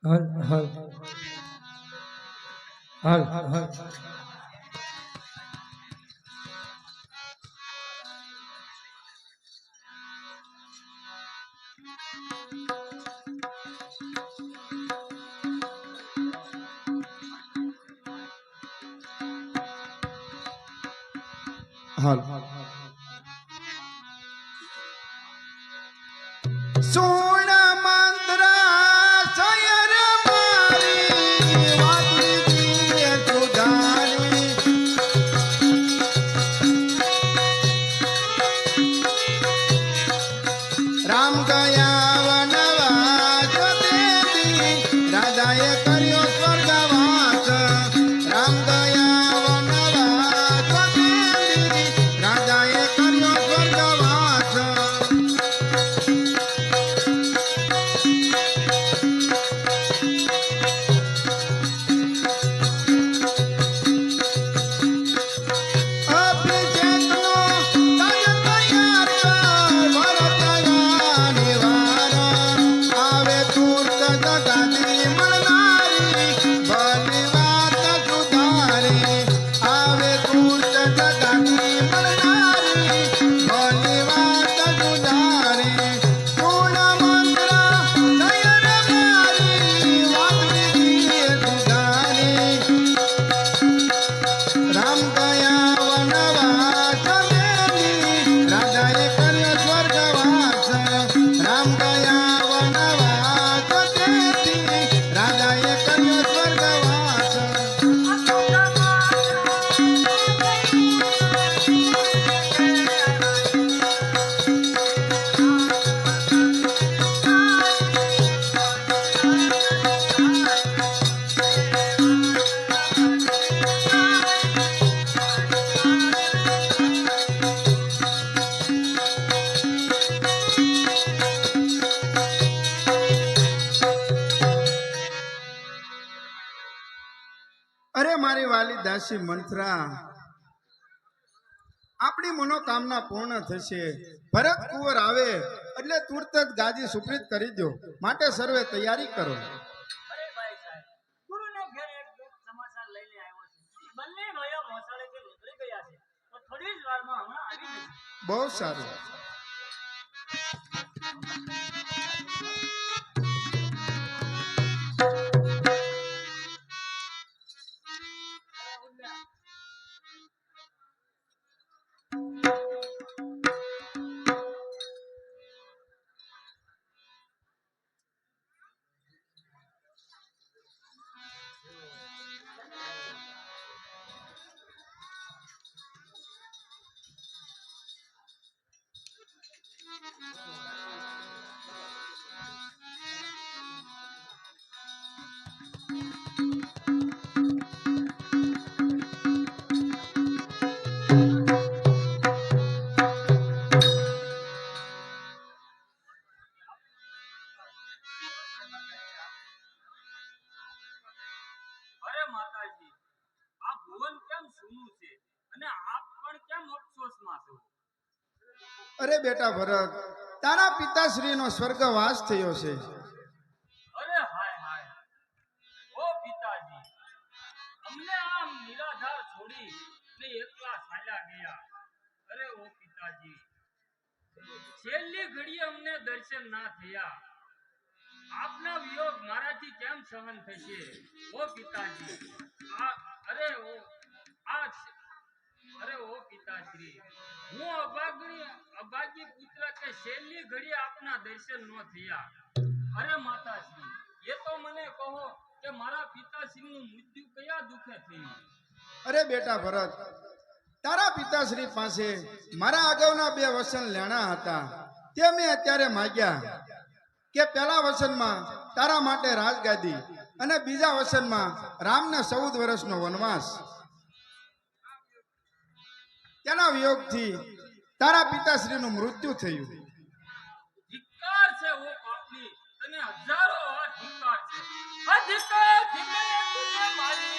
હલ હલ હલ હલ હાલ સોના મંત્ર સયર મારી વાતની સુધારી રામ ગયા વનવાસ દેવી રાજાએ કર્યો સ્વર્ગવાસ રામ ગયા વનવાસ દેવી રાજાએ કર્યો સ્વર્ગવાસ અરે મારી વાલી દાસી મંથરા આપણી મનોકામના પૂર્ણ થશે ભરત કુંવર આવે એટલે તુરત જ ગાદી સુપ્રીત કરી દો માટે સર્વે તૈયારી કરો બહુ સારું અને આપ પણ કેમ અફસોસમાં છો? અરે બેટા ભરત, તારા પિતાશ્રીનો સ્વર્ગવાસ થયો છે. અરે હાય હાય, ઓ પિતાજી, અમને આમ નિરાધાર છોડી ને એકલા ચાલ્યા ગયા. અરે ઓ પિતાજી, છેલ્લી ઘડીએ અમને દર્શન ના થયા. આપના વિયોગ મારાથી કેમ સહન થશે? ઓ પિતાજી, આ અરે ઓ આ અરે ઓ પિતાશ્રી, હું અભાગી પુત્ર કે છેલ્લી ઘડીએ આપના દર્શન ન થયા. અરે માતાશ્રી, એ તો મને કહો કે મારા પિતાશ્રીનું મૃત્યુ કયા દુઃખે થયું? અરે બેટા ભરત, તારા પિતાશ્રી પાસે મારા અગાઉના 2 વચન લેણા હતા. તે મેં અત્યારે માગ્યા કે પહેલા વચનમાં તારા માટે રાજગાદી અને બીજા વચનમાં રામને 14 વર્ષનો વનવાસ. તેના વિયોગથી તારા પિતાશ્રીનું મૃત્યુ થયું. ધિક્કાર છે ઓ પાપની, તને હજારો વાર ધિક્કાર છે. આ ધિક્કાર ધિક્કાર તુજે મારી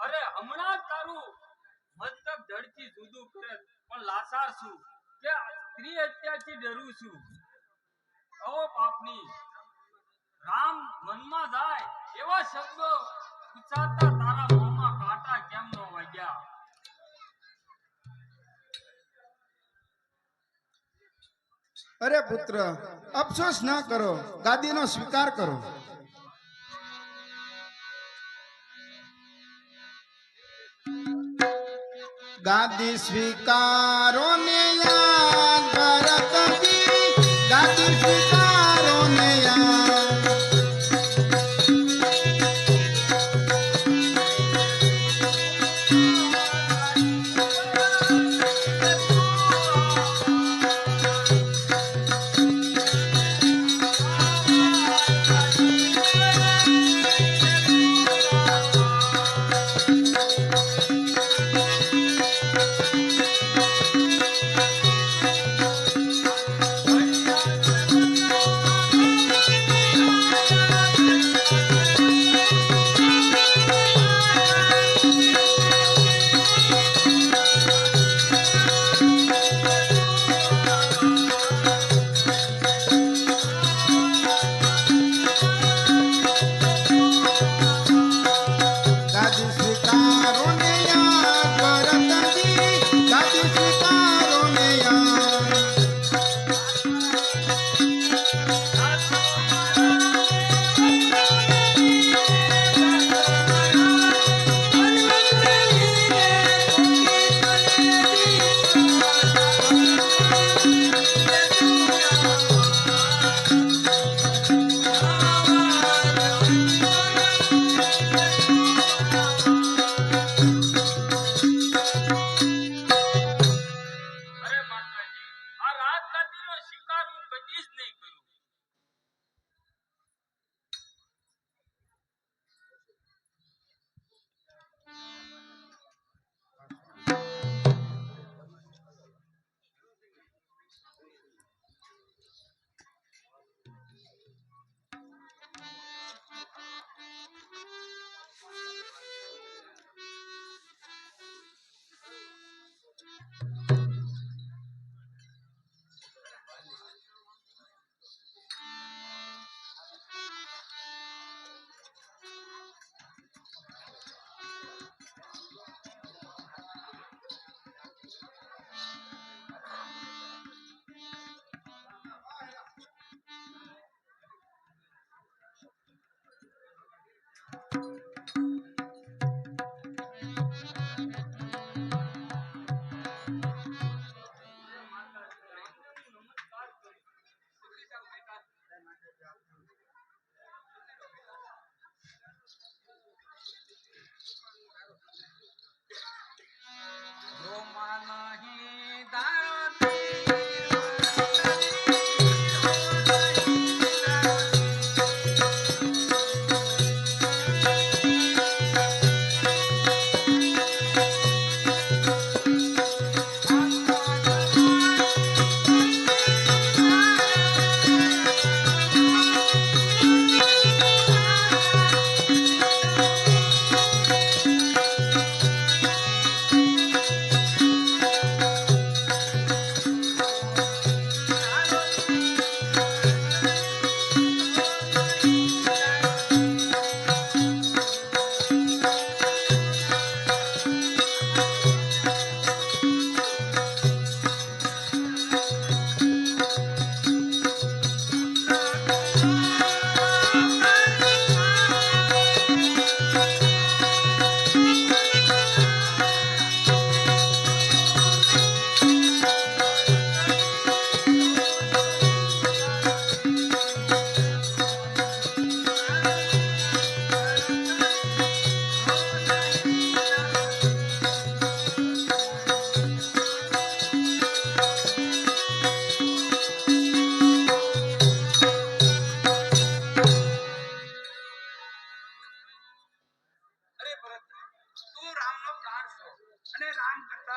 અરે હમણાં તારું મસ્તક ધડથી જુદું કરે પણ લાચાર છું કે સ્ત્રી હત્યાથી ડરું છું. ઓ પાપની, રામ મનમાં જાય એવા શબ્દો ઉચ્ચારતા તારા મોંમાં કાંટા કેમ ન વાગ્યા? અરે પુત્ર, અફસોસ ના કરો, ગાદીનો સ્વીકાર કરો. ગાદી સ્વીકારો ને યાદ ભરતજી, ગાદી સ્વીકારો ને યાદ.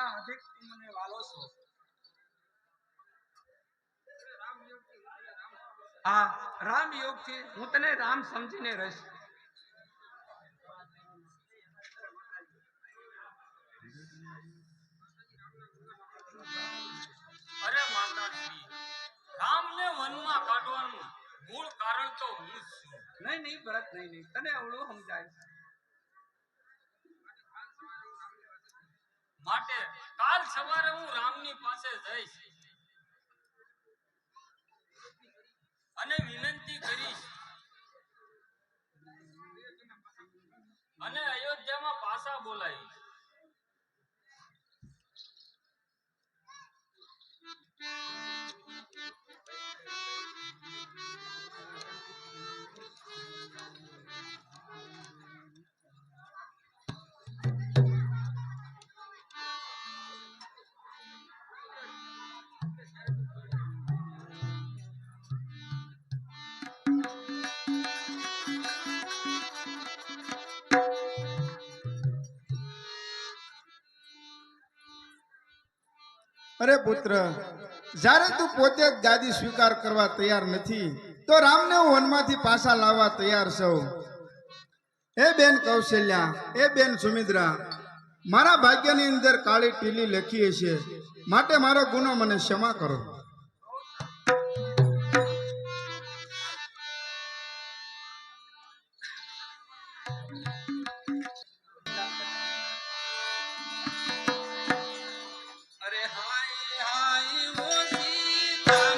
કરતા અધિક તું મને વાલો છો. આ રામ યોગ થી હું તને રામ સમજીને રહીશ. અરે માતાશ્રી, રામને વનમાં કાઢવાનું મૂળ કારણ તો હું જ છું. નહીં ભરત, નહીં તને અવળું સમજાય. માટે કાલ સવારે હું રામની પાસે જઈશ અને વિનંતી કરીશ અને અયોધ્યામાં પાછા બોલાવીશ. અરે પુત્ર, જ્યારે તું પોતે જ ગાદી સ્વીકાર કરવા તૈયાર નથી તો રામને હું વનમાંથી પાછા લાવવા તૈયાર છું. એ બેન કૌશલ્યા, એ બેન સુમિત્રા, મારા ભાગ્યની અંદર કાળી ટીલી લખી છે, માટે મારો ગુનો મને ક્ષમા કરો. અરે હાય હાય ઓ સીતા.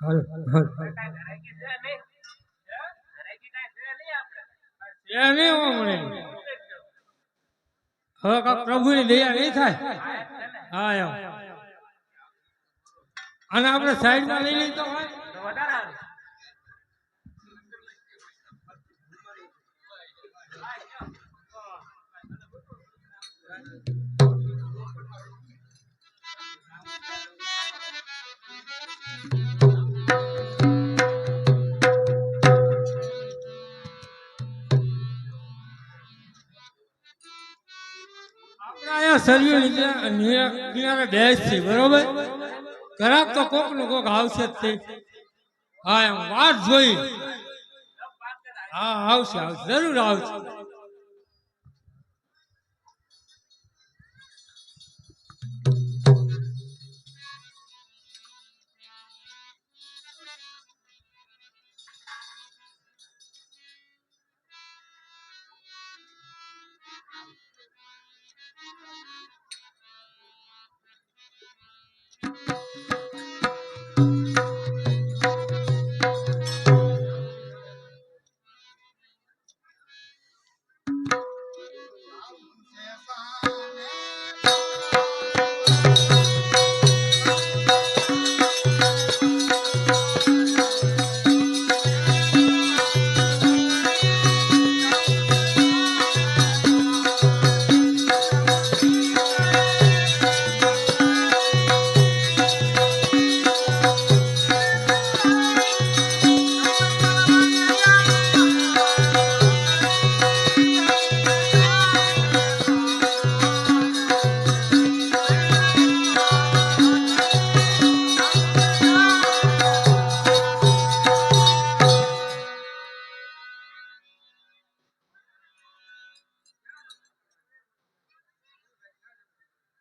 હાલ હાલ એ નહીં હોવા મળે હવે કાંક પ્રભુની દયા નહીં થાય હા એમ અને આપણે સાઈડમાં લઈ લઈએ તો સરયુ કિનારે બેસ છે બરોબર ઘરાક તો કોક નું કોક આવશે જ તે હા એમ વાત જોઈ હા આવશે આવશે જરૂર આવશે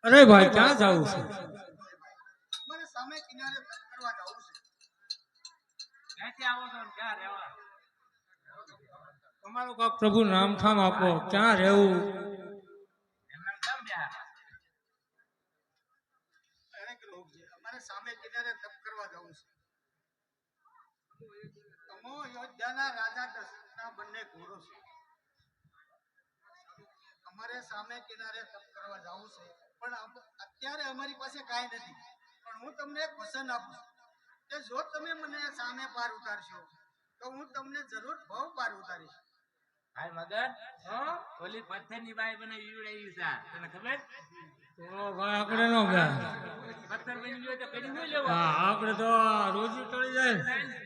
અરે ભાઈ ક્યાં જવું છે મારે સામે કિનારે કરવા જવું છે ક્યાંથી આવો છો ને ક્યાં રહેવા તમારું કાંક પ્રભુ નામ થામ આપો ક્યાં રહેવું એમને કેમ બેહા અનેક લોક છે અમારે સામે કિનારે તપ કરવા જવું છે અમો અયોધ્યાના રાજા દશરથના બંને ઘોડો છે અમારે સામે કિનારે તપ કરવા જવું છે પણ અત્યારે અમારી પાસે કાંઈ નથી પણ હું તમને એક વચન આપું છું કે જો તમે મને સામે પાર ઉતારશો તો હું તમને જરૂર બહુ પાર ઉતારીશ ભાઈ મગન ઓલી પથ્થરની બાઈ મને ઈવડાવી છે તને ખબર તો ભાઈ આપણે નો ગયા પથ્થર બની ગયો તો કરી ન લેવો હા આપણે તો રોજી ટળી જાય ને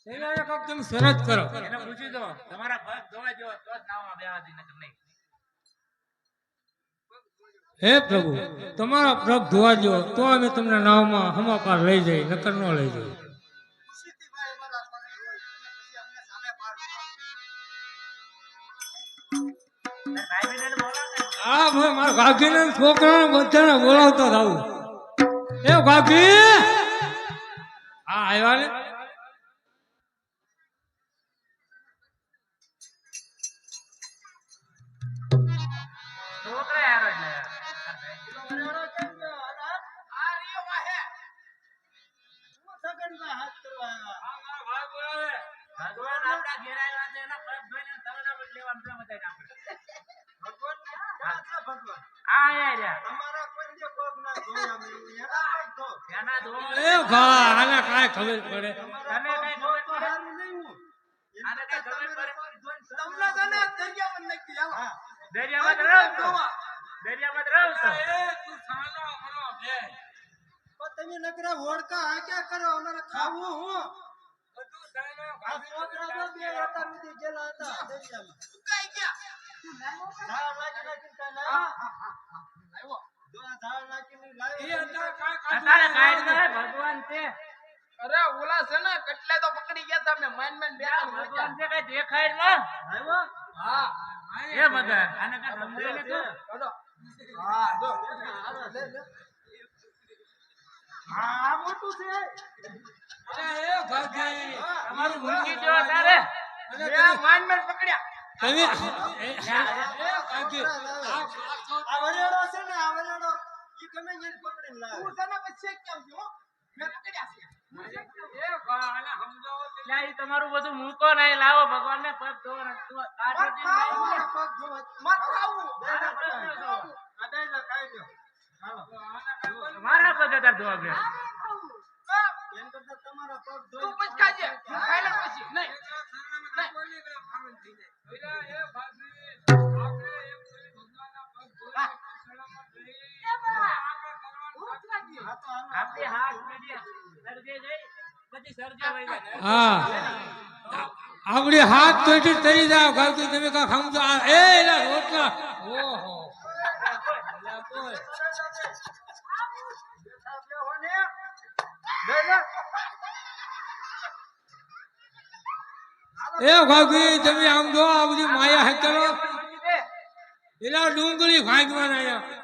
એના કાંક તમે શરત કરો એને પૂછી દો તમારા પગ ધોવા જો તો જ નાવા બેવા દી નકર નહીં હે પ્રભુ તમારા પગ ધોવા દો તો અમે તમને નાવમાં હમાપાર લઈ જઈએ નકર ન લઈ જઈએ ખુશીથી ભાઈ અમારા પગ ધોઈ અને પછી અમને સામે પાર ઉતારો ભાઈ બહેનને બોલાવો હા ભાઈ મારા કાકીને છોકરાને બધાને બોલાવતા આવું એ કાકી હા આવ્યા ને છોકરા યાર એટલે ભગવાન આપણા ઘેર આવ્યા છે એના પગ ધોઈને તરણા બદલે લેવા આમ બધાય આપણે આ રહ્યા એના ધો એ ભા આને કાંઈ ખબર પડે તને કઈ ખબર પડે આને કઈ ખબર પડે દરિયામાં રહો દરિયામાં રહો તો તું સાનો હમણો બે તમે નકરા હોડકા આ ક્યાં કરો અમારે ખાવું હું બધું સાનો આ છોકરાઓ બે હતા સુધી ગયેલા હતા દરિયામાં સુકાઈ ગયા ઝાડ નાખી કાંઈ આવ્યો જો આ ઝાડ નાખીને એ લાવ્યો અત્યારે કાંઈ અત્યારે કાઢ દે ભગવાન છે અરે ઓલા છે ને કેટલે તો પકડી ગયા તા મેં માન માન બેઠા ભગવાન છે કઈ દેખાય ન આવ્યો હા એ મગન આને કઈ સમજાય ને તું હા જો આ મોટું છે અરે એ ભાગી તમારું મૂકી દેવા તારે બે માન માન પકડ્યા તમે એ ભાગી આ વરેડો છે ને આ વરેડો ઈ ગમે એને પકડીને લાવે તું તને પછી કેમ છો મેં તો કર્યા છે. એ બા, આને સમજાવો તે. લા, ઈ તમારું બધું મૂકો ને લાવો ભગવાનને પગ ધોવો ને તું આ મત સુધી ખાવું. લાવી પગ ધોવા. મત ખાવું. મારા પગ ન ધોવો. આ દઈ દો, ખાઈ લો. હાલો. મારા પગ હતા ધોવા ગયા. એમ કરતા તમારા પગ તું ધોઈ પછી ખાજે. ખાઈ લે પછી. નહીં. હા તો હાલો. આપણે હાથ મીડિયા સરજે જઈ પછી સરજે વઈ જાય. હા આપણી હાથ પેટી તરી જાવ ગાવતી તમે કા સમજો આ એ એલા રોટલા ઓહો એલા બોલ. એ ભાગી તમે આમ જો આ બધી માયા હે કરો એલા ડુંગળી ભાગવાના આયા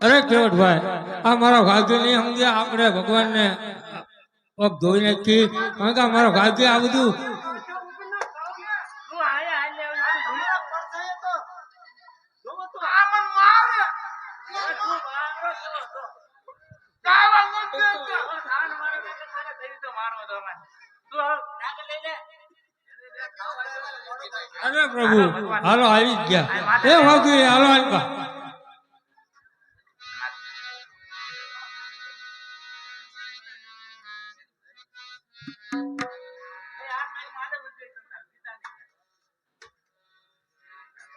અરે કેવટભાઈ આ મારો ભાગ્ય નહીં સમજ્યા આપણે ભગવાનને પગ ધોઈ નાખી કારણ કે મારો ભાગ્ય આ બધું તું આયા હાલ લે તું ભૂલી આ મન મારે. તું મારો તો કાવા મત દે. કાન મારો કે મારે થઈ તો મારો તો મને તું આગળ લઈ લે. અરે પ્રભુ હાલો આવી જ ગયા એ ભાગ્ય હાલો હાલકા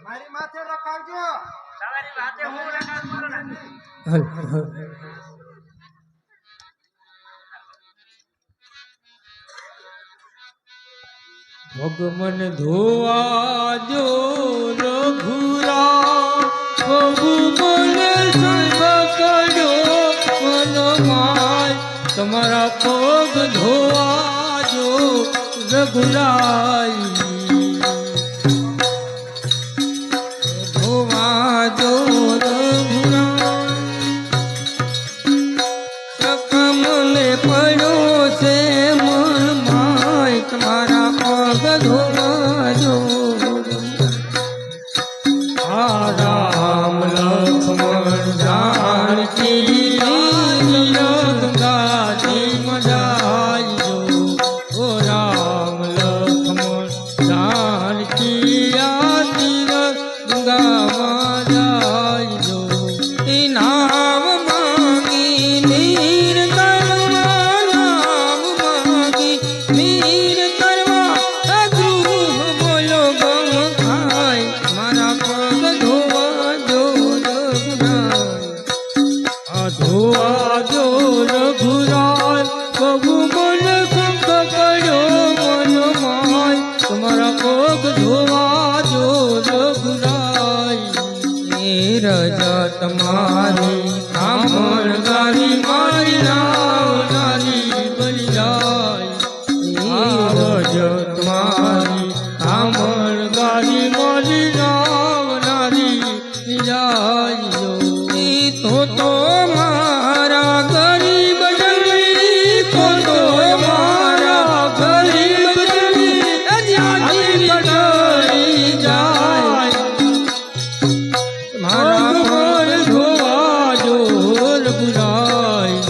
મારી માથે રખાવજો. તમારી વાતે હું રખાવ કરો ને. ભગવાન ધોવા જો રઘુરા પ્રભુ મને સંગ કર્યો મન માય તમારા પગ ધોવા જો રઘુરાઈ ધોવા જો રઘુરાઈ મને પડ્યો છે મન માય તમારા પગ ધોવા જો આ રામ લક્ષ્મણ જાનકી ગંગાજી મજાઈ જો ઓ રામ લક્ષ્મણ જાનકી આ તીર ગંગામાં જાય જો એ નામ માંગી નીર કરવા નામ માંગી નીર કરવા ગૃહ બોલો ગમ ખાય મારા પગ ધોવા જો રઘુરાય આ ધોવા જો રઘુરાય પ્રભુ મન કંક કર્યો મન માય તમારા પગ ધોવા જો રઘુરાય એ રજા તમારી કામણ ગારી મારી નાવનારી બની જાય એ રજા તમારી કામણ ગારી મારી નાવનારી જાય જો એ તો મારા ગરીબ જની તો મારા ગરીબ જની જ્યાંથી પડી જાય મારા પર ધોવા જો રઘુરાય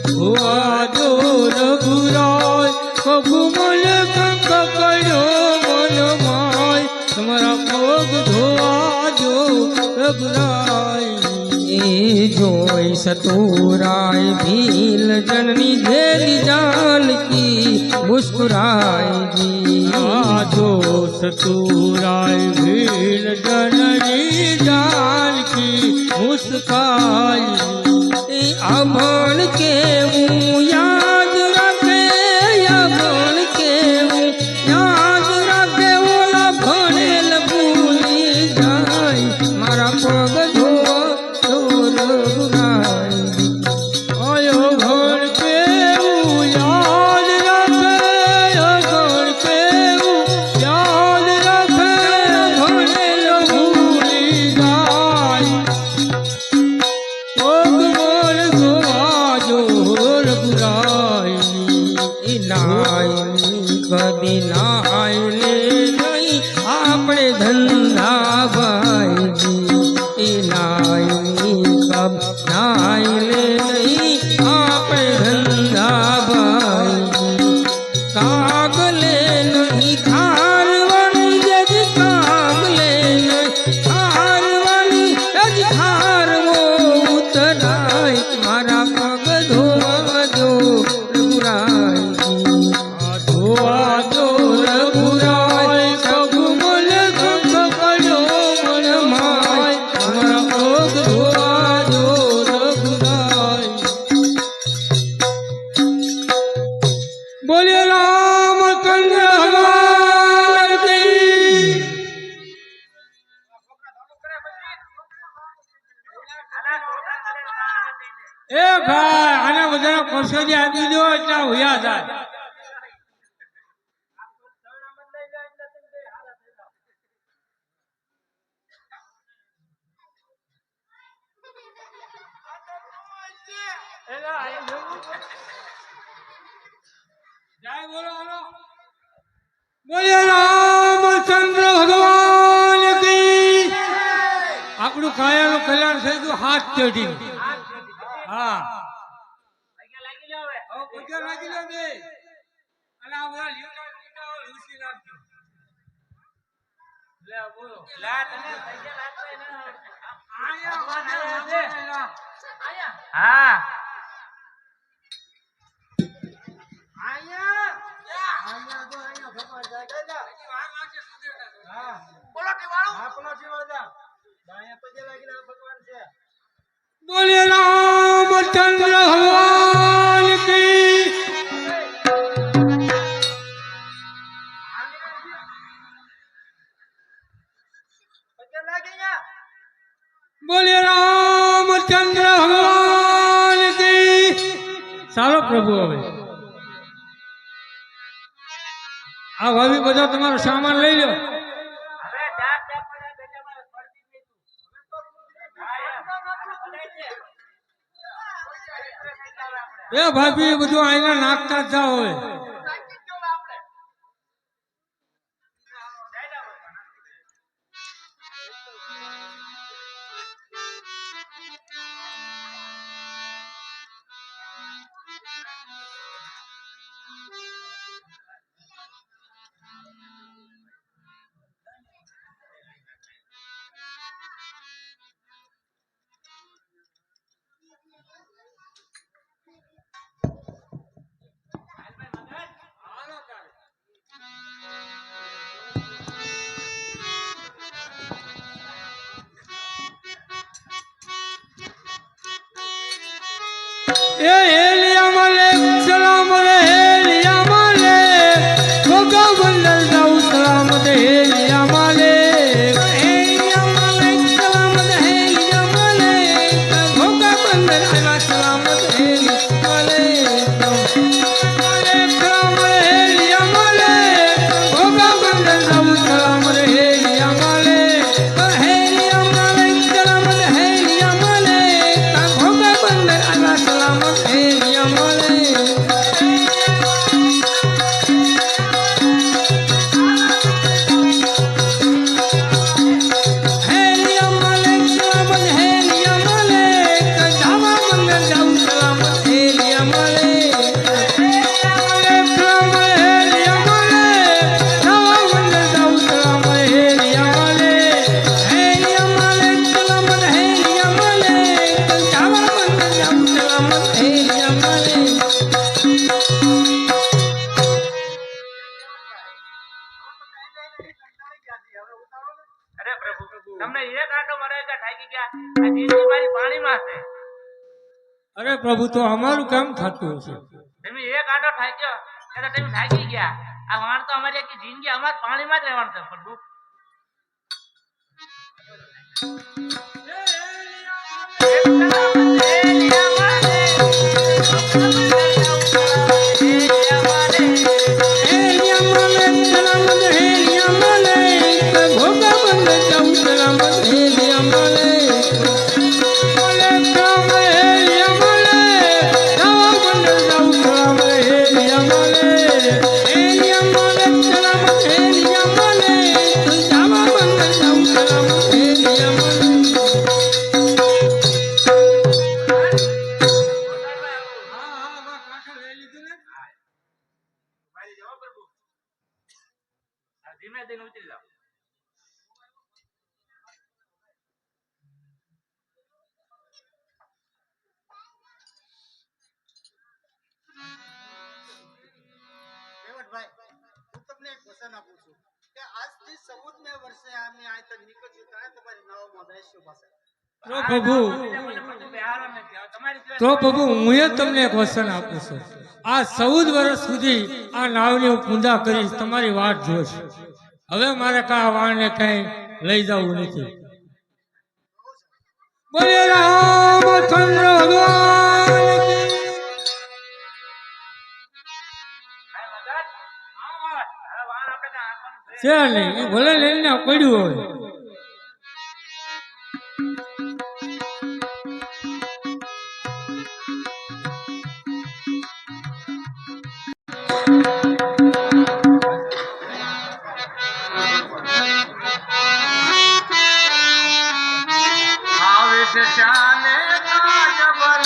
ધોવા જો રઘુરાય પ્રભુ મન કંક કર્યો મન માય તમારા પગ ધોવા જો રઘુરાય એ જોઈ સતુરાય ભીલ જનની જેલી જાનકી મુસ્કુરાય જી આ જો સતુરાય ભીલ જનની જાનકી મુસ્કાય એ અમણ કેવું યાદ રાખે અમણ કેવું યાદ રાખે ઓલા ભણેલ ભૂલી જાય મારા પગ ધોવા જો રઘુરાય આયો ભણ કેવું યાદ રાખે અગણ કેવું યાદ રાખે ભણેલ ભૂલી જાય પગમણ ધોવા જો રઘુરાય એ નાય કદી નાય લે મારા પગ ધોવા દો રઘુરાય ધોવા દો રઘુરાય સગુમલ ગંગ પડ્યો મન માય મારા પગ ધોવા દો રઘુરાય બોલે રામચંદ્ર ભગવાન કી એ ભાઈ આના બધા પરસોદી આપી દો એટલે હોયા જાય જય બોલો બોલો બોલે રામચંદ્ર ભગવાન કી આપણું કાયાનું કલ્યાણ થઈ ગયું હાથ ચઢી હા હવે પગે લાગી લો બે અને આ બધા લીટા લૂસી નાખજો લે બોલો લા તને પગે લાગતો ને આયા હા બોલે રામચંદ્ર ભગવાન કી બોલે રામચંદ્ર ભગવાન કી ચાલો પ્રભુ હવે આ ભાભી બધા તમારો સામાન લઈ લો એ ભાભી બધું આઈને નાખતા જ જાઓ હવે એ હેલિયા મલે સલામ રે હેલિયા મલે ગોગા બંદર જાઉ સલામ રે હેલિયા મલે હેલિયા મલે સલામ રે હેલિયા મલે ગોગા બંદર આવા સલામ રે હેલિયા મલે સલામ રે હેલિયા મલે ગોગા બંદર જાઉ સલામ રે હેલિયા મલે હેલિયા મલે સલામ રે હેલિયા મલે ગોગા બંદર આવા સલામ હેલિયા મલે અરે પ્રભુ તમને એક આંટો મારે કે ઠાકી ગયા આ જીંદગી મારી પાણીમાં છે અરે પ્રભુ તો અમારું કામ થતું હશે તમે એક આંટો ઠાક્યો એટલે તમે ઠાકી ગયા આ વાણ તો અમારી આખી જિંદગી અમાર પાણીમાં જ રહેવાનું છે પ્રભુ ધીમે ધીમે ઉતરી જાઓ વચન આપું છું કે આજથી 14મે વર્ષે અમે આ તો નીકળ્યું ત્યારે તમારી નવમો દઈશું પાસે. તો પ્રભુ હું એ તમને એક વચન આપું છું. આ 14 વર્ષ સુધી આ નાવની હું પૂજા કરીશ, તમારી વાત જોઈશ. હવે મારે કા વાણને કઈ લઈ જવું નથી. બોલે રામચંદ્ર ભગવાન કી. છે નહીં એ ભલે લઈને પડ્યું હોય. આવે છે શાને કાજબર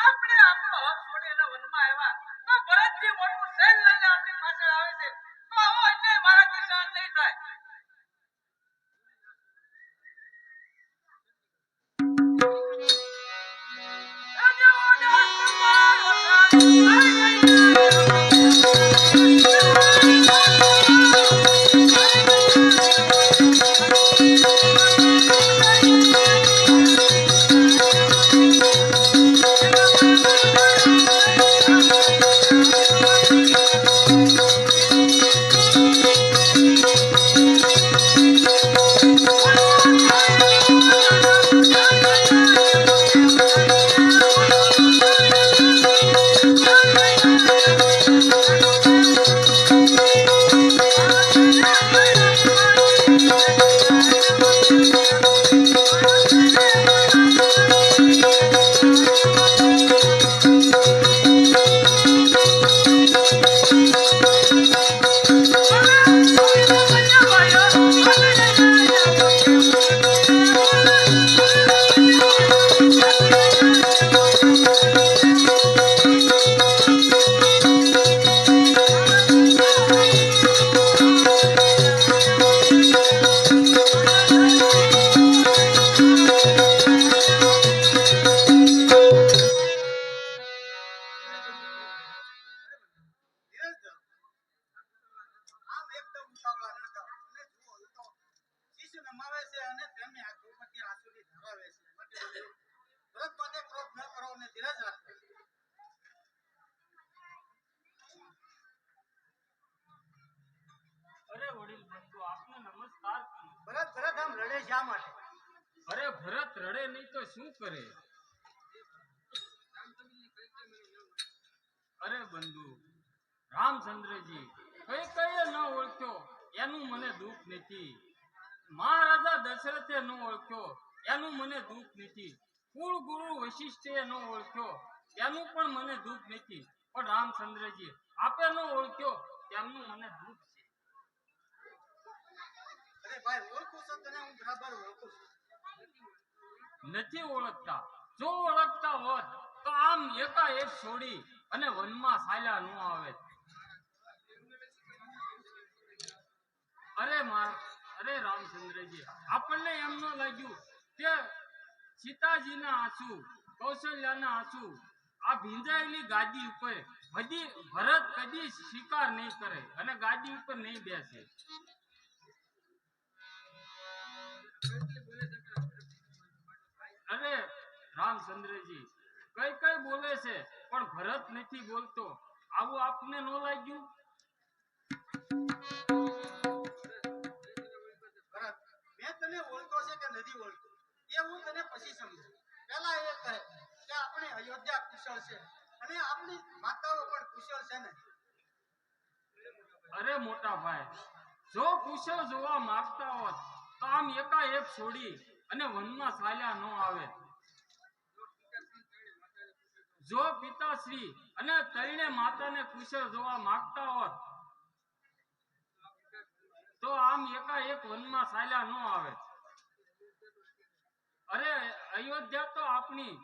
આપણે આપણો હક છોડીને વનમાં આવ્યા તો ભરતજી મોટું સૈન્ય લઈને આપણી પાછળ આવે છે તો આવો અન્યાય મારાથી સહન નહીં થાય. આમ એકદમ ઉતાવળા ન થાઓ. અને જુઓ એ તો શીશ નમાવે છે અને તેમને આ દ્રૌપદી આંસુથી ધરાવે છે. માટે ભરત માટે ક્રોધ ન કરો અને ધીરજ રાખો. અરે વડીલ બંધુ આપને નમસ્કાર કરું. ભરત આમ લડે શા માટે? અરે ભરત રડે નહીં તો શું કરે? અરે બંધુ રામચંદ્રજી કઈ કઈ ન ઓળખ્યો એનું મને દુઃખ નથી. મહારાજા દશરથે ન ઓળખ્યો એનું મને દુઃખ નથી. કુળ ગુરુ વશિષ્ઠે ન ઓળખ્યો એનું પણ મને દુઃખ નથી. પણ રામચંદ્રજી આપે ન ઓળખ્યો તેમનું મને દુઃખ છે. અરે ભાઈ ઓળખું છું તને, હું બરાબર ઓળખું છું. નથી ઓળખતા. જો ઓળખતા હોત તો આમ એકાએક છોડી અને વનમાં ચાલ્યા ન આવે. અરે રામચંદ્રજી આપણને એમ ન લાગ્યું કે સીતાજીના આંસુ, કૌશલ્યાના આંસુ આ ભીંજાયેલી ગાદી ઉપર હજી ભરત કદી સ્વીકાર નહીં કરે અને ગાદી ઉપર નહીં બેસે. અરે રામચંદ્રજી કઈ કઈ બોલે છે પણ ભરત નથી બોલતો. આવું આપને ન લાગ્યું? ભરત મેં તને ઓળખો છે કે નથી ઓળખતો એ હું તને પછી સમજુ. પહેલા એ કહે કે આપણી અયોધ્યા કુશળ છે અને આપણી માતાઓ પણ કુશળ છે ને? અરે મોટા ભાઈ, જો કુશળ જોવા માંગતા હોત તો આમ એકાએક છોડી અને વનમાં ચાલ્યા ન આવે. જો પિતાશ્રી અને તૈણે માતાને કુશળ જોવા માંગતા હોત તો આમ એકાએક વનમાં ચાલ્યા ન આવે. અરે અયોધ્યા તો આપણી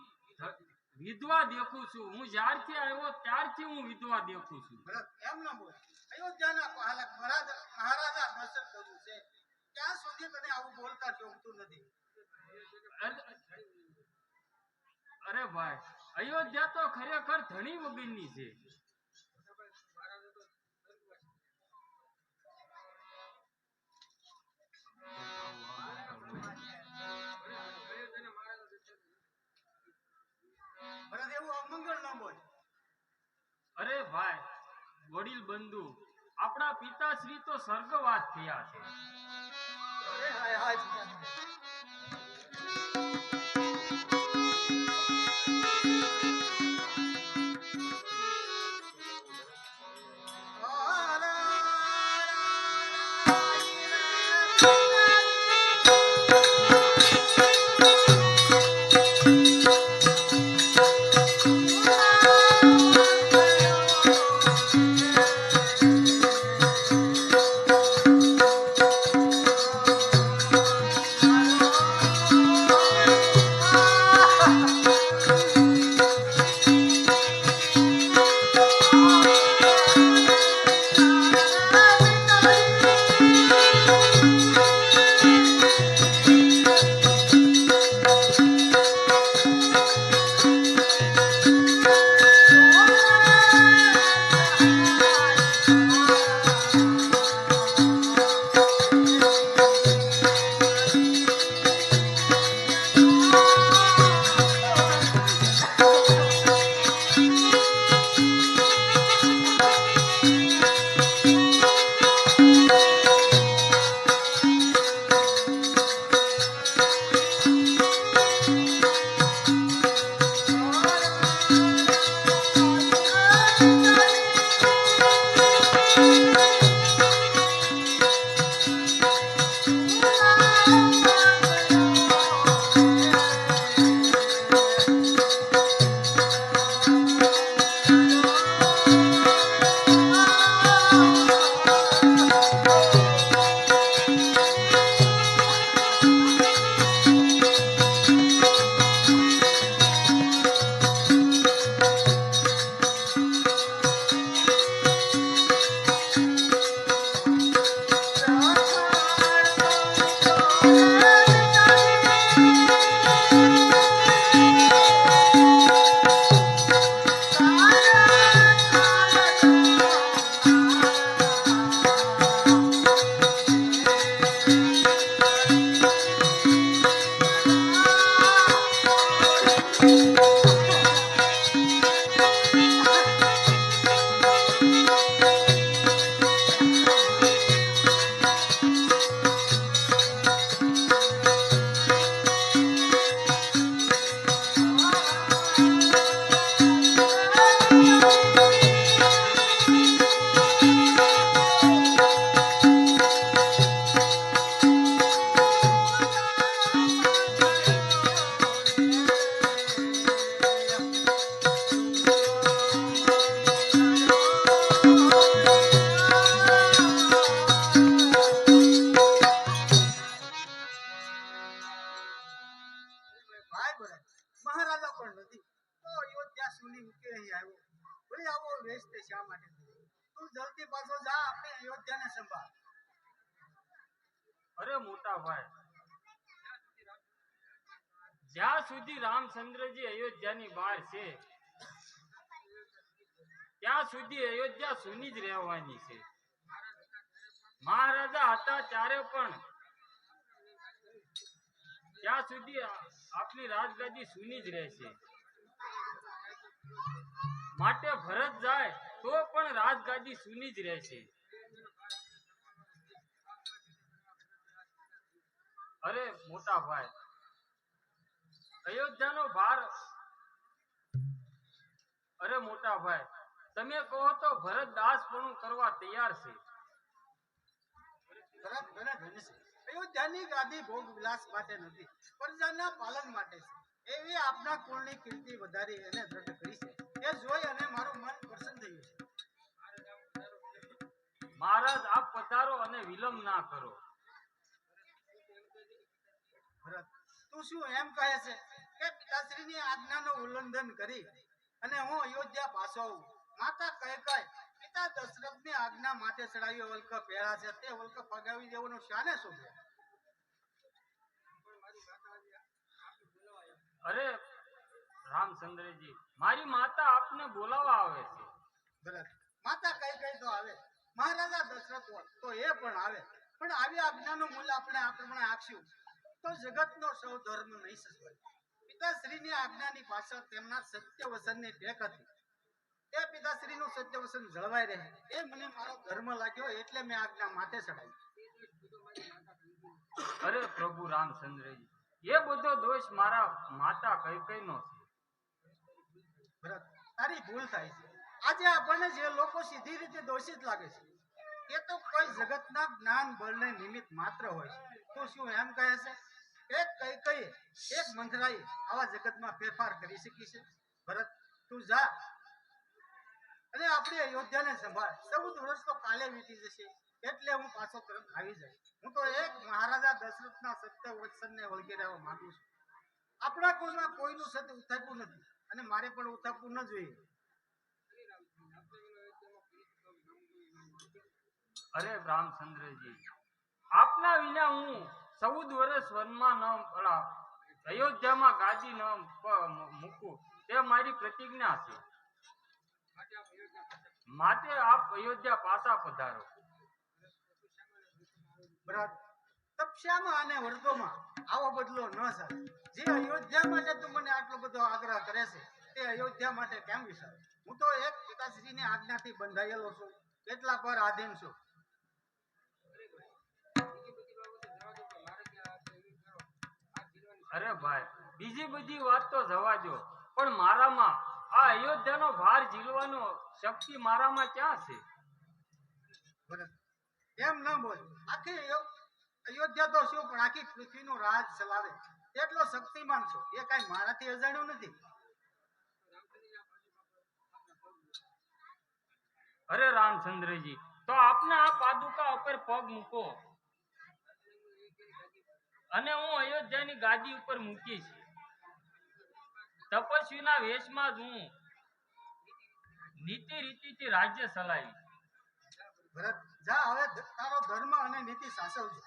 વિધવા દેખું છું. હું જ્યારથી આવ્યો ત્યારથી હું વિધવા દેખું છું. ભરત એમ ન બોલ. અયોધ્યાના મહારાજા દર્શન કરવું છે ત્યાં સુધી તને આવું બોલતા જોગતું નથી. અરે ભાઈ, અયોધ્યા તો ખરેખર ધણી વગરની છે. ભરત એવું અમંગળ ન બોલ. અરે ભાઈ, વડીલ બંધુ, આપણા પિતાશ્રી તો સ્વર્ગવાસ થયા છે. અરે હાય હાય. મહારાજા પણ નથી તો અયોધ્યા સુધી મૂકી અહીં આવ્યો. વળી આવો વેશ તે શા માટે? તું જલ્દી પાછો જા, આપણે અયોધ્યાને સંભાળ. અરે મોટા ભાઈ, જ્યાં સુધી રામચંદ્રજી અયોધ્યાની બહાર છે ત્યાં સુધી અયોધ્યા સુની જ રહેવાની છે. મહારાજા હતા ત્યારે પણ ત્યાં સુધી આપની રાજગાદી સુની જ રહેશે. માટે ભરત જાય તો પણ રાજગાદી સુની જ રહેશે. અરે મોટા ભાઈ, અયોધ્યાનો ભાર, અરે મોટા ભાઈ, તમે કહો તો ભરત દાસપણું કરવા તૈયાર છે. ભરત ભરત અયોધ્યાની ગાદી ભોગ વિલાસ માટે નથી, પ્રજાના પાલન માટે છે. એવી આપના કુળની કીર્તિ વધારી અને દ્રઢ કરી છે. એ જોઈ અને મારું મન પ્રસન્ન થયું છે. મહારાજ આપ પધારો અને વિલંબ ના કરો. ભરત, તું શું એમ કહે છે કે પિતાશ્રીની આજ્ઞાનું ઉલ્લંઘન કરી અને હું અયોધ્યા પાછો આવું? માતા કઈ પિતા દશરથની આજ્ઞા માટે ચડાવ્યો વલ્ક પહેરા છે, તે વલ્ક ફગાવી દેવાનું શાને શોભે? અરે રામચંદ્રજી, મારી માતા આપને બોલાવવા આવે છે. ભરત, માતા કઈ તો આવે, મહારાજા દશરથ હોત તો એ પણ આવે, પણ આવી આજ્ઞાનું મૂલ્ય આપણે આ પ્રમાણે આપ્યું તો જગતનો સૌ ધર્મ નહીં સચવાય. પિતાશ્રીની આજ્ઞાની પાછળ તેમના સત્ય વચનની ટેક હતી. એ પિતાશ્રીનું સત્ય વચન જળવાઈ રહે એ મને મારો ધર્મ લાગ્યો, એટલે મેં આજ્ઞા માથે ચડાવી. અરે પ્રભુ રામચંદ્રજી, એ બધો દોષ મારા માતા કઈ નો છે. ભરત, તારી ભૂલ થાય છે. આજે આપણને જે લોકો સીધી રીતે દોષિત લાગે છે એ તો કોઈ જગતના જ્ઞાન બળને નિમિત્ત માત્ર હોય છે. તું શું એમ કહે છે એક કઈ એક મંથરાઈ આવા જગતમાં ફેરફાર કરી શકી છે? ભરત, તું જા અને આપણી અયોધ્યાને સંભાળ. 14 વર્ષ તો કાલે વીતી જશે, એટલે હું પાછો તરત આવી જાય. હું તો એક મહારાજા દશરથના સત્ય વચનને વળગી રહેવા માંગુ છું. આપણા કુળમાં કોઈનું સત્ય ઉથાપવું નથી અને મારે પણ ઉથાપવું ન જોઈએ. અરે રામચંદ્રજી, આપના વિના હું 14 વર્ષ વનમાં ન અયોધ્યામાં ગાદી ન મૂકું તે મારી પ્રતિજ્ઞા છે. માટે આપ અયોધ્યા પાછા પધારો. ભરત, તપસ્યામાં અને વર્તોમાં આવો બદલો ન ચાલે. જે અયોધ્યા માટે તું મને આટલો બધો આગ્રહ કરે છે તે અયોધ્યા માટે કેમ વિચાર? હું તો એક પિતાશ્રીની આજ્ઞાથી બંધાયેલો છું, એટલા પર આધીન છું. અરે ભાઈ, બીજી બધી વાત તો જવા દો, પણ મારામાં આ અયોધ્યાનો ભાર ઝીલવાનો શક્તિ મારામાં ક્યાં છે? ભરત, એમ ન બોલ. આખી અયોધ્યા તો શું, પણ આખી પૃથ્વીનું રાજ ચલાવે એટલો શક્તિમાન છો, એ કઈ મારાથી અજાણ્યું નથી. અરે રામચંદ્રજી, તો આપને આ પાદુકા ઉપર પગ મૂકો અને હું અયોધ્યાની ગાદી ઉપર મૂકીશ. તપસ્વીના વેશમાં જ હું નીતિ રીતિથી રાજ્ય ચલાવીશ. ભરત, જા હવે તારો ધર્મ અને નીતિ સાચવજો.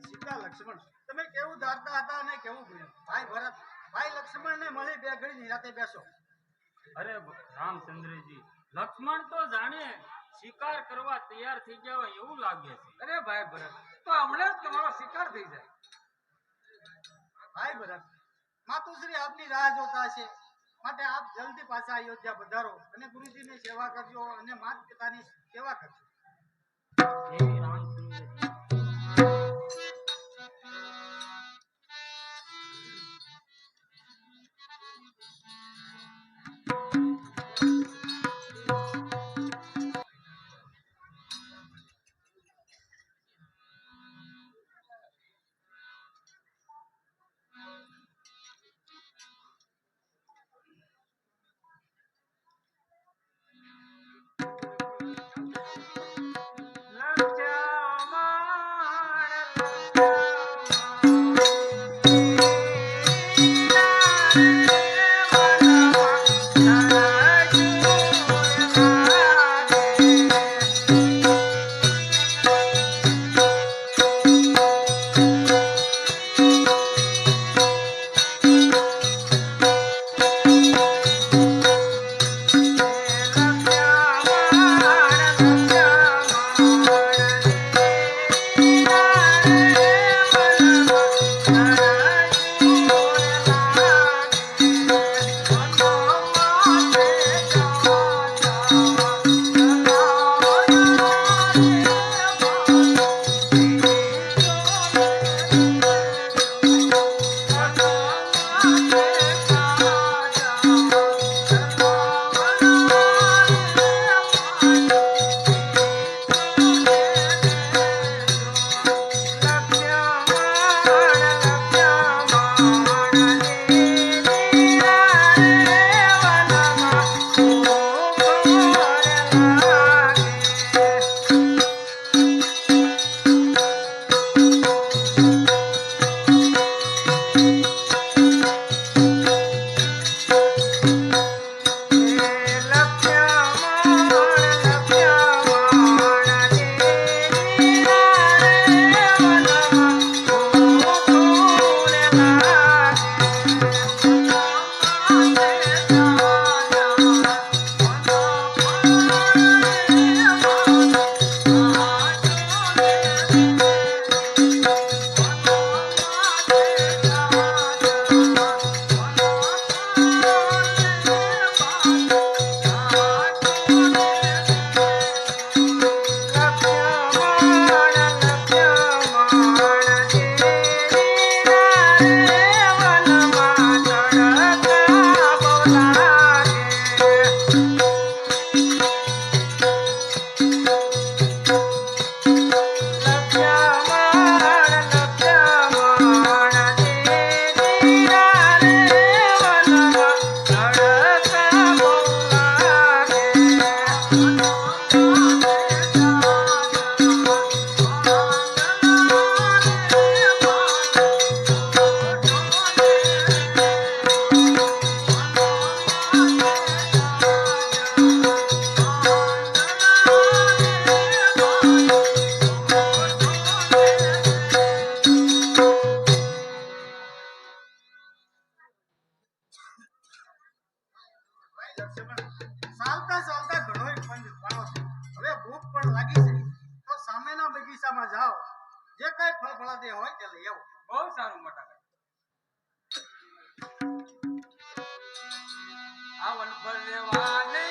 સીતા લક્ષ્મણ, તમે કેવું ધારતા હતા અને કેવું ભૂલ્યું? ભાઈ ભરત, ભાઈ લક્ષ્મણને મળી બે ઘડી નિરાતે બેસો. અરે રામચંદ્રજી, લક્ષ્મણ તો જાણે શિકાર કરવા તૈયાર થઈ ગયા હોય એવું લાગે છે. અરે ભાઈ ભરત, તો હમણાં જ તમારો શિકાર થઈ જાય. ભાઈ ભરત, માતુશ્રી આપની રાહ જોતા છે, માટે આપ જલ્દી પાછા અયોધ્યા પધારો અને ગુરુજીની સેવા કરજો અને માતા પિતાની સેવા કરજો. દેવી રામચંદ્રજી. જે કઈ ફળ ફળાદી હોય તે લઈ આવો. બહુ સારું મોટા ભાઈ. આ વન પર લેવાને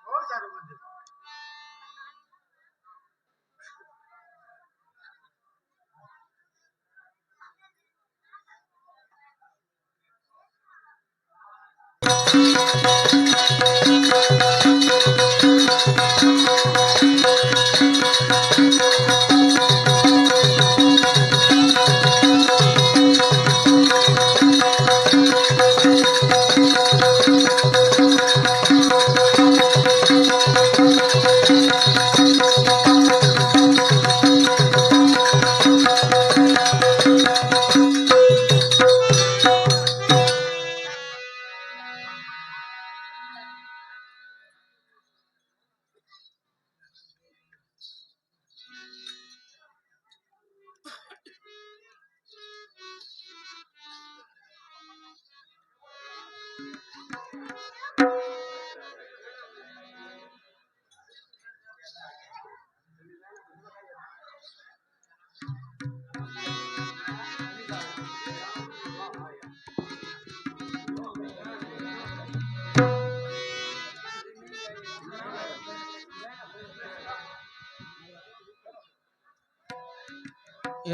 બહુ સારું બંધુ.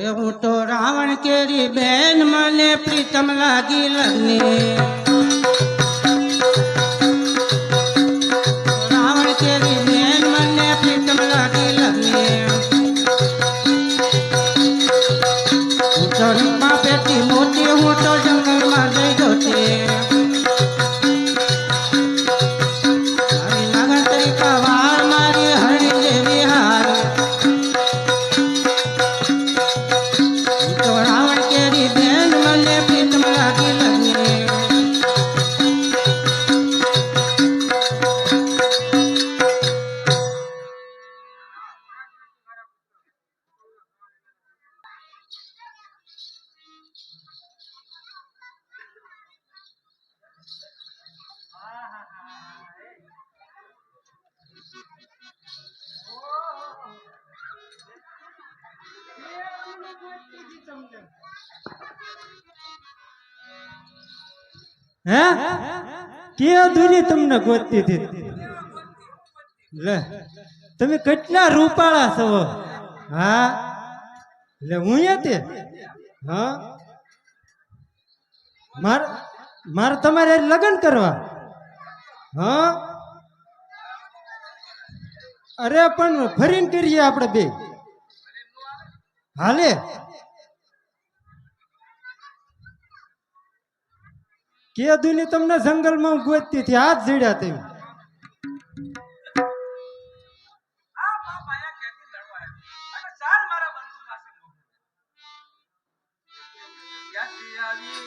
એવું તો રાવણ કેરી બેન મને પ્રીતમ લાગી લગ્ને રાવણ કેરી બેન મને પ્રીતમ લાગી લગ્ને હું તો રૂપા પેટી મોટી હું તો જંગલમાં જઈ જોતી મારી નાગર તરીકા વાર મારી હરણી દેવી હાર તો રાવણ કેરી બેન મને પ્રીતમ લાગી લગ્ને હે કે દુરી તમને ગોતતી હતી લે તમે કેટલા રૂપાળા છો હા લે હું તે હા મારે તમારે લગ્ન કરવા હા અરે પણ ફરીને કરીએ આપણે બે હાલે કે દુની તમને જંગલમાં ગોતતી હતી હાથ જડ્યા તમે આ બાપ આયા ક્યાંથી લડવા આવ્યો? અને ચાલ મારા બંધુ પાસે મોકલો. ક્યાંથી આવી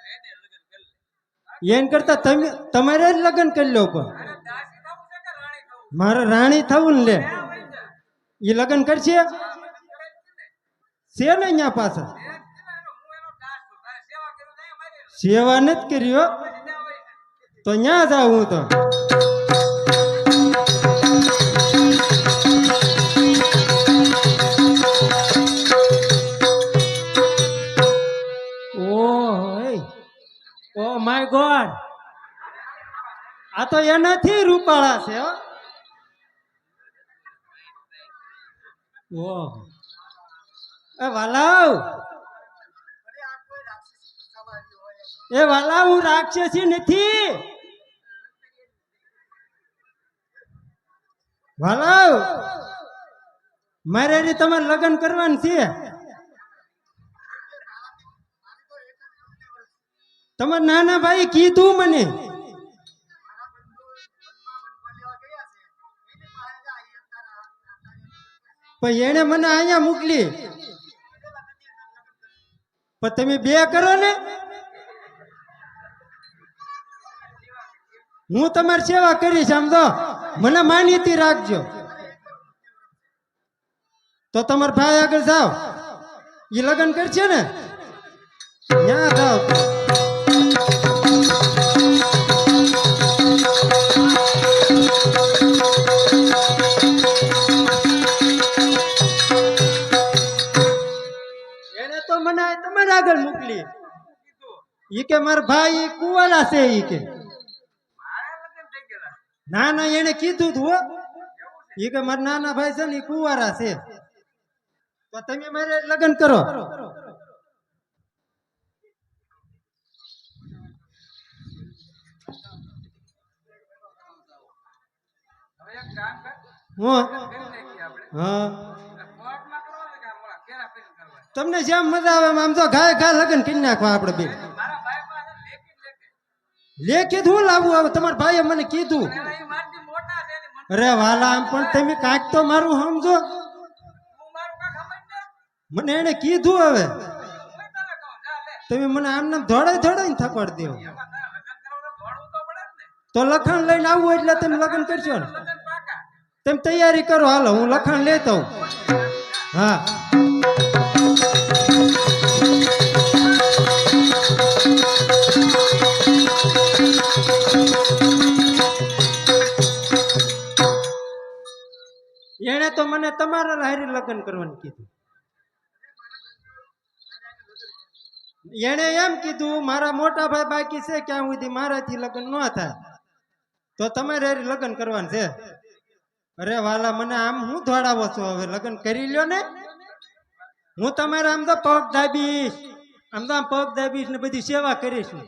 બેઠા એને લગ્ન કરી લે. એન કરતા તમે તમારે જ લગ્ન કરી લો પણ અરે દાસી થવું છે કે રાણી થવું? મારે રાણી થવું ને લે ક્યાં હોય છે? એ લગ્ન કરશે કરે જ છે ને. છે ને અહીંયા પાછા એ જ છે ને, હું એનો દાસ છું. તારે સેવા કરું તો અહીંયા મારી સેવા નથી કર્યો પછી ત્યાં હોય છે. તો ન્યા જાઉં હું તો ઓ માય ગોડ આ તો એનાથી રૂપાળા છે હો ઓહ એ વાલાવ એ વાલા હું રાક્ષસી નથી વાલાવ મારે હારે તમારે લગ્ન કરવાનું છે તમારા નાના ભાઈ કીધું મને પણ એને મને અહીંયા મોકલી પણ તમે બે કરો ને હું તમારી સેવા કરીશ સમજો મને માનીતી રાખજો તો તમારા ભાઈ આગળ જાઓ એ લગ્ન કરશે ને ત્યાં જાઓ એને તો મને તમારા આગળ મોકલી ઈ કે મારા ભાઈ કુવાલા છે ઈ કે મારા લગ્ન થઈ ગયેલા. ના ના એને કીધું તું હો ઈ કે મારા નાના ભાઈ છે ને ઈ કુવારા છે તો તમે મારે લગ્ન કરો હવે એક કામ કર, હું કરી નાખીએ આપણે. હા એટલે કોર્ટમાં કરવા છે કે આમ ઓલા ફેરા ફેરી કરવા? તમને જેમ મજા આવે એમ આમ તો ઘાય ઘા લગ્ન કરી નાખવા આપણે બે મારા ભાઈ પાસે લેખી લેખિત હું લાવું આવે તમારા ભાઈએ મને કીધું પેલા એ મારથી મોટા છે એની મને અરે વાલા આમ પણ તમે કાંઈક તો મારું સમજો તું મારું કાંઈ સમજ ને મને એને કીધું હવે હું તને કહું જા લે. તમે મને આમ નામ ધોડાઈ ધોડાઈને થકવાડ દો એમાં તારે લગ્ન કરવા તો દોડવું તો પડે જ ને. તો લખાણ લઈને આવું એટલે તમે લગ્ન કરશો ને લગ્ન પાકા. તમે તૈયારી કરો હાલો હું લખાણ લેતો હોઉં. હા એને તો મને તમારા હારે લગ્ન કરવાનું કીધું એને એમ કીધું મારા મોટા ભાઈ બાકી છે ક્યાં સુધી મારાથી લગ્ન ન થાય તો તમારે હારે લગ્ન કરવાનું છે અરે વાલા મને આમ હું દોડાવો છો હવે લગ્ન કરી લ્યો ને હું તમારે આમ તો પગ દાબીશ આમ તો આમ પગ દાબીશ ને બધી સેવા કરીશ ને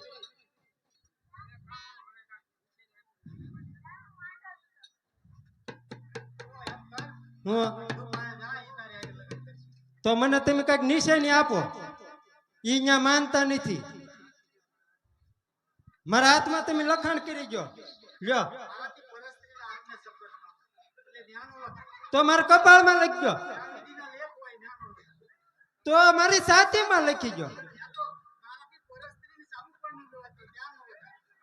હું તો મને તમે કઈક નિશાની આપો ઈ અહીંયા માનતા નથી મારા હાથમાં તમે લખાણ કરી ગયો લ્યો તો મારા કપાળમાં લખી ગયો તો મારી સાથીમાં લખી ગયો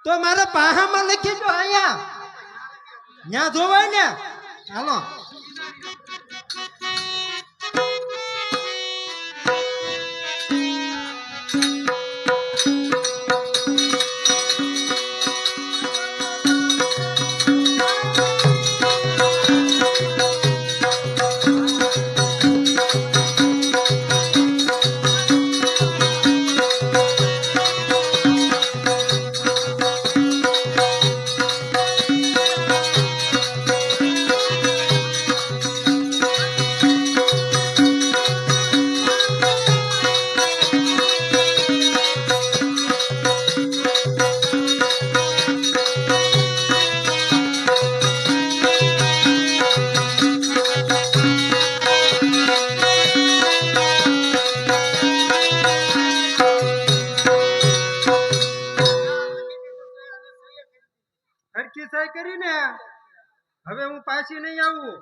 તો મારા પાહામાં લખી ગયો અહીંયા ત્યાં જોવાય ને હાલો હરખી સહી કરીને હવે હું પાછી નહીં આવું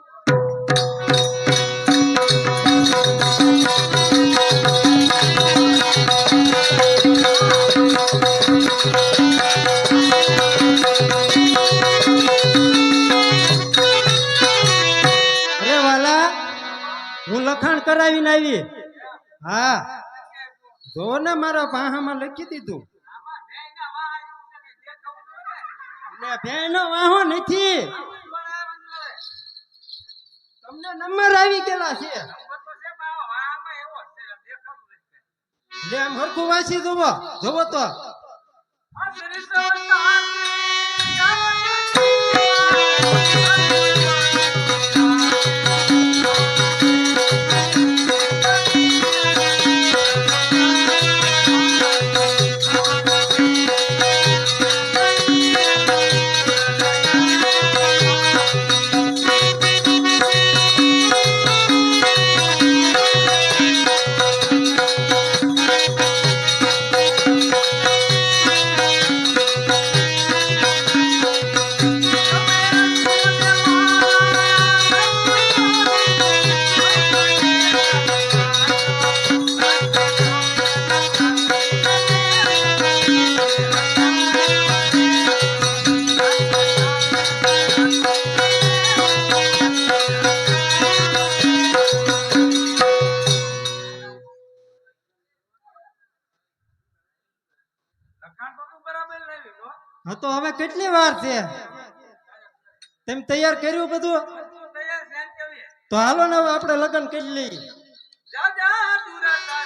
કરાવીને આવી. હા જો ને મારા પાહામાં લખી દીધું. આમાં બેયના વાહ આવ્યું છે કે દેખાવું જોઈએ ને. એટલે ભેનો વાહો નથી, આવું પણ આવે અંદર. તમને નંબર આવી ગયેલા છે. નંબર તો છે પણ આ વાહમાં એવો જ છે દેખાતું નથી. લે આમ હરખું વાંચી જોવો જોવો તો. આ સરિસવતા લખાણ તો તું બરાબર લાવી લો. હા તો હવે કેટલી વાર છે? તેમ તૈયાર કર્યું બધું? બધું તૈયાર છે એમ કેવી. તો હાલો ને હવે આપણે લગ્ન કરી લઈએ. જા જા દુરાતા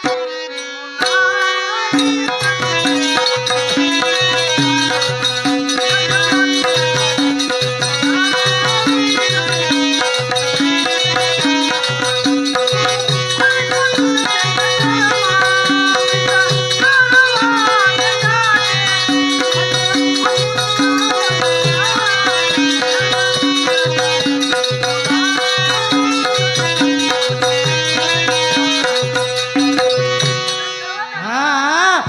હા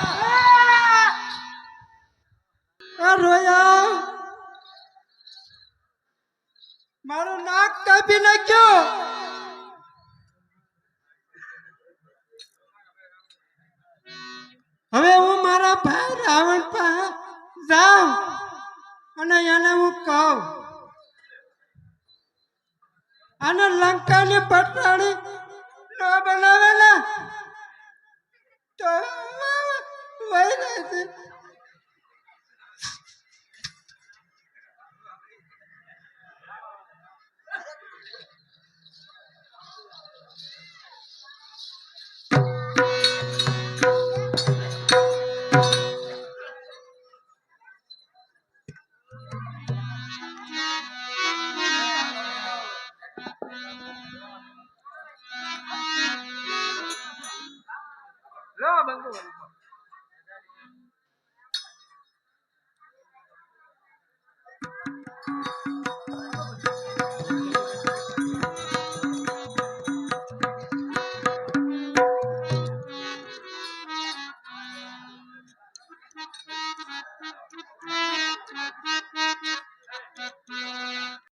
આ રોયા મારું નાક કાપી નાખ્યો. હવે હું મારા ભાઈ રાવણ પાસે જાઉં અને એને હું કહું આને લંકાની પટરાણી ન બનાવે ને તો વહી રહેશે. લો બંધુ